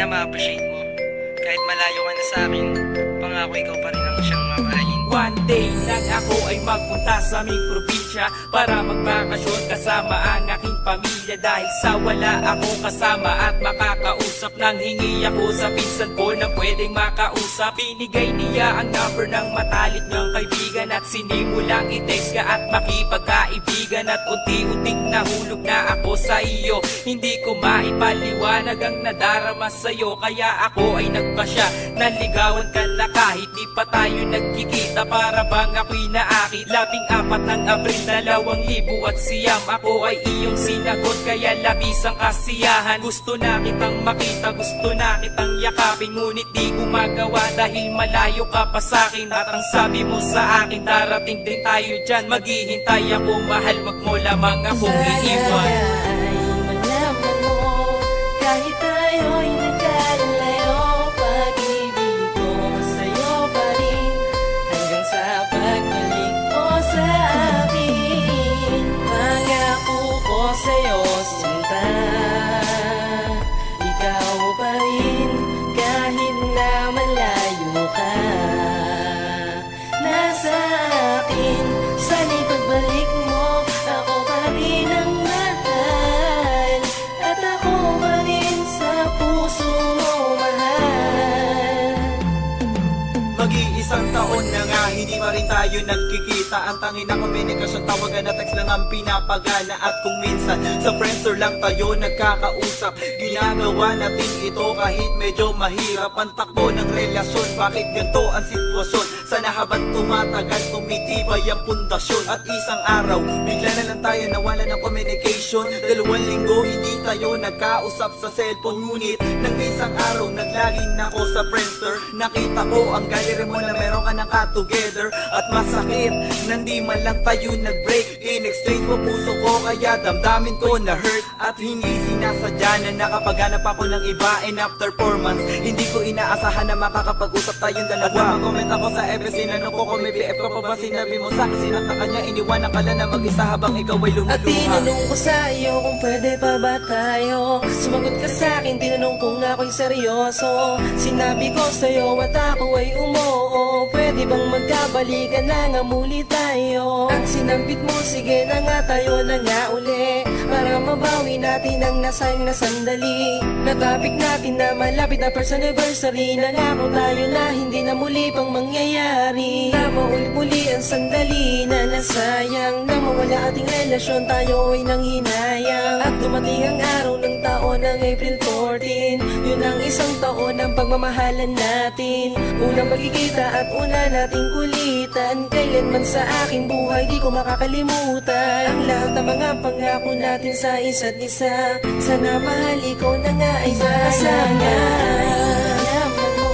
sana ma-appreciate mo. Kahit malayo ka na sa akin, pangako ikaw pa rin ang siyang mamahalin. One day lang ako ay magpunta sa aming probinsya para magbakasyon kasama ang aking pamilya. Dahil sa wala akong kasama at makakausap, nang hingi ako sa pinsan ko na pwedeng makausap. Binigay niya ang number ng matalik niyang kaibigan at sinimulang i-text ka at makipagkaibigan. At unti-unting nahulog na ako sa iyo. Hindi ko maipaliwanag ang nadarama sa'yo, kaya ako ay nagpasya. Naligawan ka na kahit di pa tayo nagkikita, para bang ako'y naakit. 14 ng Abril 2009, ako ay iyong sinagot, kaya labis ang kasiyahan. Gusto na kitang makita, gusto na kitang yakapin, ngunit di ko magawa dahil malayo ka pa sa'kin. At ang sabi mo sa akin, darating din tayo dyan. Maghihintay ako, mahal, wag mo lamang akong iiwan. Malaman mo, kahit tayo'y nagkalayo, pag-ibig ko sa'yo pa rin, hanggang sa pagbalik mo sa akin. Pangako ko sa'yo, sinta, ikaw pa rin, kahit na malayo ka. Nasa akin, sana'y pagbalik mo, ako pa rin ang mahal, at ako pa rin sa puso mo mahal. Mag-iisang taon na nga, hindi pa rin tayo nagkikita. Ang tanging na komunikasyon, tawagan na text lang ang pinapagana. At kung minsan sa Friendster lang tayo nagkakausap, ginagawa natin ito kahit medyo mahirap ang takbo ng relasyon. Bakit ganito ang sitwasyon? Sana habang tumatagal, tumitibay ang pundasyon. At isang araw, bigla na lang tayo nawala ng communication. 2 linggo hindi tayo nagkausap sa cellphone. Ngunit nang isang araw, naglaging ako sa Friendster, nakita ko ang gallery mo na meron ka ng ka-together. At masakit, nandi man lang tayo nag-break. In-exchange mo puso ko, kaya damdamin ko na hurt. At hindi sinasadya na nakapaghanap ako ng iba. And after 4 months, hindi ko inaasahan na makakapag-usap tayong dalawa. Mag-comment ako sa FS, sinanong ko kung may BF ko pa ba. Sinabi mo sa'kin, sinakta ka niya, iniwanan ka lang na mag-isa habang ikaw ay lumuluha. At tinanong ko sa'yo kung pwede pa ba tayo. Sumagot ka sa'kin, tinanong kung ako'y seryoso. Sinabi ko sa'yo at ako ay umoo. Pwede bang magkabalikan na nga muli tayo? At sinambit mo, sige na nga tayo na nga uli, para mabawi natin ang nasayang na sandali. Na-topic natin na malapit na first anniversary. Nangako tayo na hindi na muli pang mangyayari, na maulit-muli ang sandali na nasayang, na mawala ating relasyon, tayo ay nanghinayang. At dumating ang araw ng taon ng April 14, yun ang isang taon ng pagmamahalan natin. Unang magkikita at una nating kulitan, kailanman sa aking buhay di ko makakalimutan ang lahat ng mga pangako natin sa isa't isa. Sana mahal, ikaw na nga ay masasama. Malaman mo,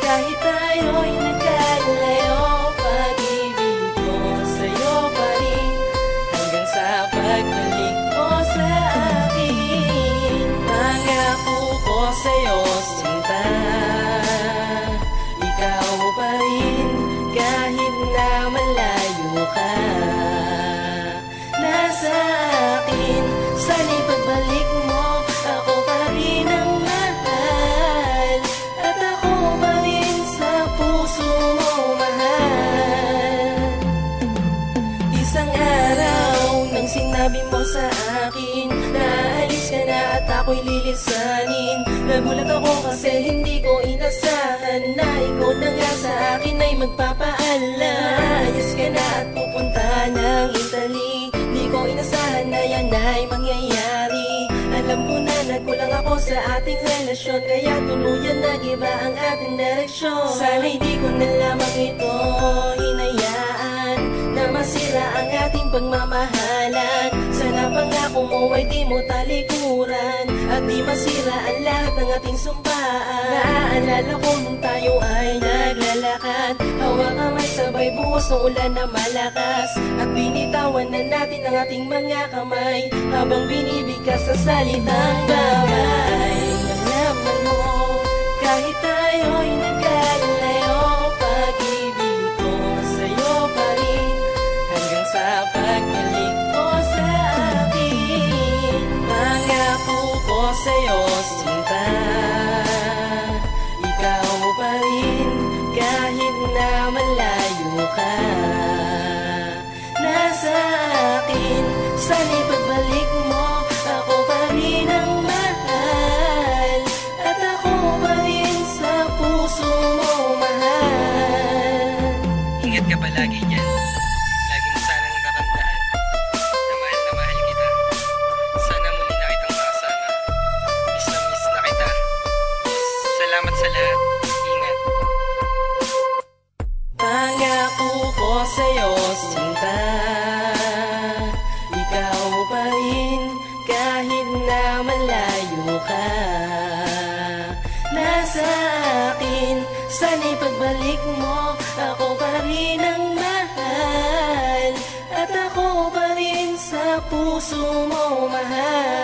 kahit tayo'y nagkalayo, pag-ibig ko sa'yo pa rin, hanggang sa pagbalik mo sa akin. Pangako ko sa'yo, sinta, ikaw pa rin, kahit na malayo ka. Nasa akin, sana'y pagbalik mo, ako pa rin ang mahal, at ako pa rin sa puso mo mahal. Isang araw nang sinabi mo sa akin na aalis ka na at ako'y lilisanin, nagulat ako kasi hindi ko inasahan na ikaw na nga sa akin ay magpapaalam. Aayos ka na at pupunta ng Italy, di ko inasahan na yan ay mangyayari. Alam ko na nagkulang ako sa ating relasyon, kaya tuluyan nag-iba ang ating direksyon. Sana hindi ko na lamang ito hinayaan na masira ang ating pagmamahalan. Sana pangako mo ay di mo talikuran, at di masira ang lahat ng ating sumpaan. Naaalala ko nung tayo ay naglalakad, hawak kamay sabay buhos ng ulan na malakas, at binitawan na natin ang ating mga kamay habang binibigkas sa salitang babay. Malaman mo, kahit tayo'y nagkalayo, pag-ibig ko sa'yo pa rin, hanggang sa pagbalik mo sa akin. Pangako ko sa'yo, sinta, Sana'y pagbalik mo, ako pa rin ang mahal. At ako pa rin sa puso mo, mahal. Ingat ka palagi dyan. Lagi mo sanang tatandaan na mahal kita. Sana muli na kitang makasama. Miss na kita. Salamat sa lahat. Ingat. Pangako ko sa'yo, sinta, ikaw pa rin kahit na malayo ka. Nasa akin, sana'y pagbalik mo, ako pa rin ang mahal. At ako pa rin sa puso mo, mahal.